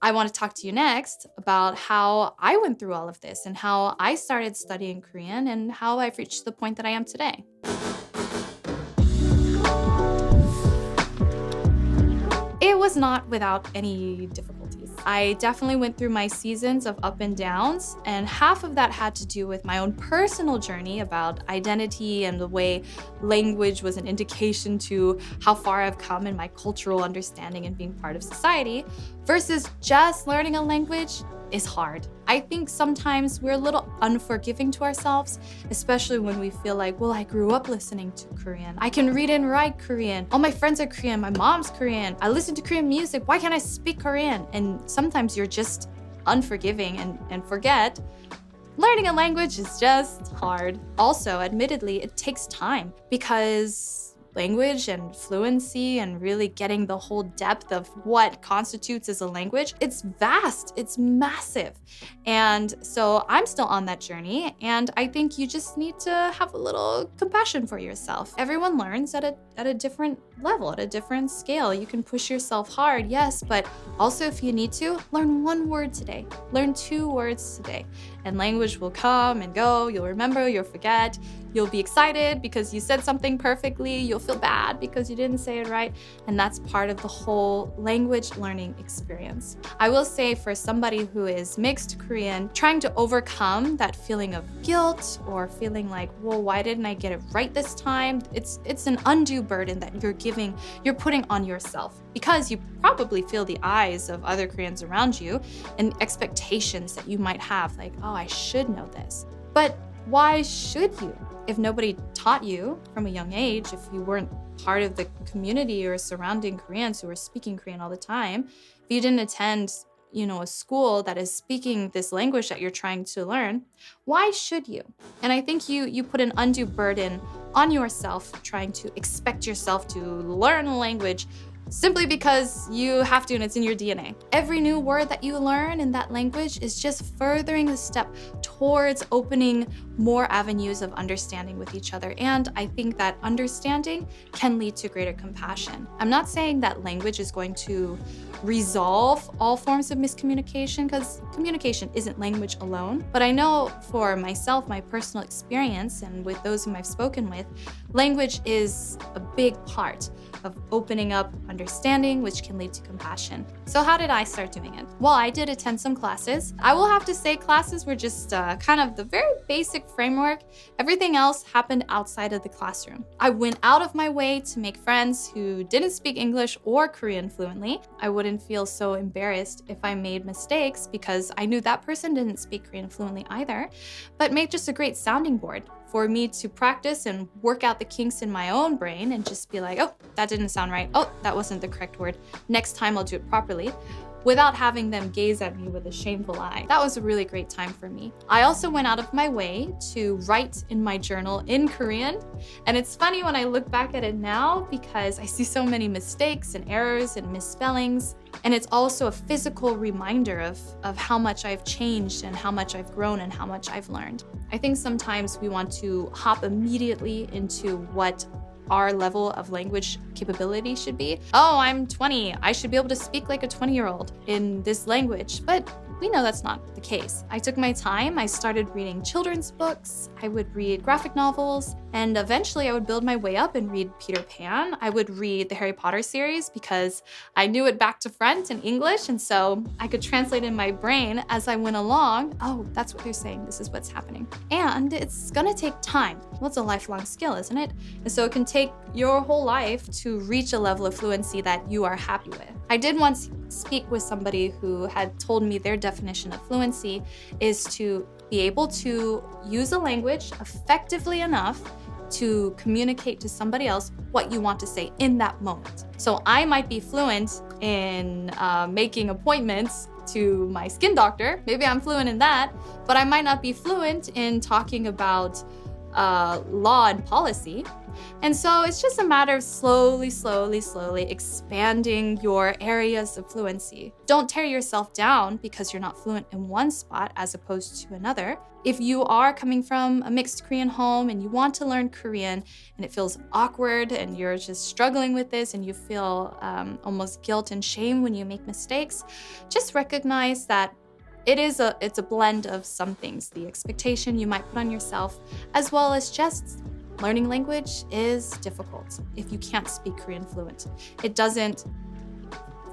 I want to talk to you next about how I went through all of this and how I started studying Korean and how I've reached the point that I am today. It was not without any difficulties. I definitely went through my seasons of up and downs, and half of that had to do with my own personal journey about identity and the way language was an indication to how far I've come in my cultural understanding and being part of society, versus just learning a language is hard. I think sometimes we're a little unforgiving to ourselves, especially when we feel like, well, I grew up listening to Korean. I can read and write Korean. All my friends are Korean. My mom's Korean. I listen to Korean music. Why can't I speak Korean? And sometimes you're just unforgiving and forget learning a language is just hard. Also, admittedly, it takes time because language and fluency and really getting the whole depth of what constitutes as a language, it's vast, it's massive. And so I'm still on that journey, and I think you just need to have a little compassion for yourself. Everyone learns at a different level, at a different scale. You can push yourself hard, yes, but also if you need to, learn one word today, learn 2 words today, and language will come and go. You'll remember, you'll forget. You'll be excited because you said something perfectly. You'll feel bad because you didn't say it right. And that's part of the whole language learning experience. I will say for somebody who is mixed Korean, trying to overcome that feeling of guilt or feeling like, well, why didn't I get it right this time? It's an undue burden that you're putting on yourself because you probably feel the eyes of other Koreans around you and expectations that you might have, like, oh, I should know this. But why should you? If nobody taught you from a young age, if you weren't part of the community or surrounding Koreans who were speaking Korean all the time, if you didn't attend, a school that is speaking this language that you're trying to learn, why should you? And I think you put an undue burden on yourself trying to expect yourself to learn a language simply because you have to and it's in your DNA. Every new word that you learn in that language is just furthering a step towards opening more avenues of understanding with each other. And I think that understanding can lead to greater compassion. I'm not saying that language is going to resolve all forms of miscommunication because communication isn't language alone. But I know for myself, my personal experience, and with those whom I've spoken with, language is a big part of opening up understanding, which can lead to compassion. So how did I start doing it? Well, I did attend some classes. I will have to say classes were just kind of the very basic framework. Everything else happened outside of the classroom. I went out of my way to make friends who didn't speak English or Korean fluently. I wouldn't feel so embarrassed if I made mistakes because I knew that person didn't speak Korean fluently either, but made just a great sounding board for me to practice and work out the kinks in my own brain and just be like, oh, that didn't sound right. Oh, that wasn't the correct word. Next time I'll do it properly, without having them gaze at me with a shameful eye. That was a really great time for me. I also went out of my way to write in my journal in Korean. And it's funny when I look back at it now because I see so many mistakes and errors and misspellings. And it's also a physical reminder of how much I've changed and how much I've grown and how much I've learned. I think sometimes we want to hop immediately into what our level of language capability should be. Oh, I'm 20. I should be able to speak like a 20-year-old in this language. But we know that's not the case. I took my time. I started reading children's books. I would read graphic novels. And eventually I would build my way up and read Peter Pan. I would read the Harry Potter series because I knew it back to front in English. And so I could translate in my brain as I went along. Oh, that's what they're saying. This is what's happening. And it's gonna take time. Well, it's a lifelong skill, isn't it? And so it can take your whole life to reach a level of fluency that you are happy with. I did once speak with somebody who had told me their definition of fluency is to be able to use a language effectively enough to communicate to somebody else what you want to say in that moment. So I might be fluent in making appointments to my skin doctor. Maybe I'm fluent in that, but I might not be fluent in talking about law and policy. And so it's just a matter of slowly expanding your areas of fluency. Don't tear yourself down because you're not fluent in one spot as opposed to another. If you are coming from a mixed Korean home and you want to learn Korean and it feels awkward and you're just struggling with this and you feel almost guilt and shame when you make mistakes, just recognize that it's a blend of some things, the expectation you might put on yourself, as well as just learning language is difficult if you can't speak Korean fluent. You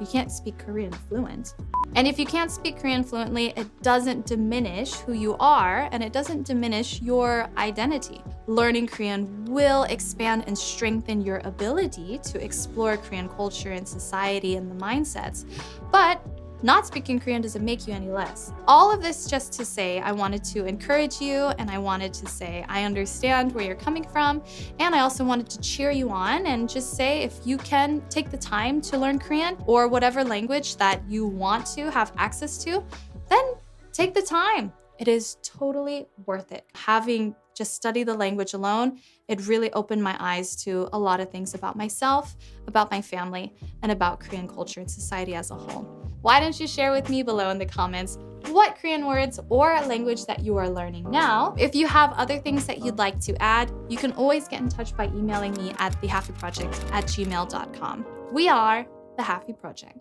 can't speak Korean fluent. And if you can't speak Korean fluently, it doesn't diminish who you are and it doesn't diminish your identity. Learning Korean will expand and strengthen your ability to explore Korean culture and society and the mindsets. But not speaking Korean doesn't make you any less. All of this just to say I wanted to encourage you and I wanted to say I understand where you're coming from, and I also wanted to cheer you on and just say if you can take the time to learn Korean or whatever language that you want to have access to, then take the time. It is totally worth it. Having just studied the language alone, it really opened my eyes to a lot of things about myself, about my family, and about Korean culture and society as a whole. Why don't you share with me below in the comments what Korean words or language that you are learning now? If you have other things that you'd like to add, you can always get in touch by emailing me at thehalfieproject@gmail.com. We are the Halfie Project.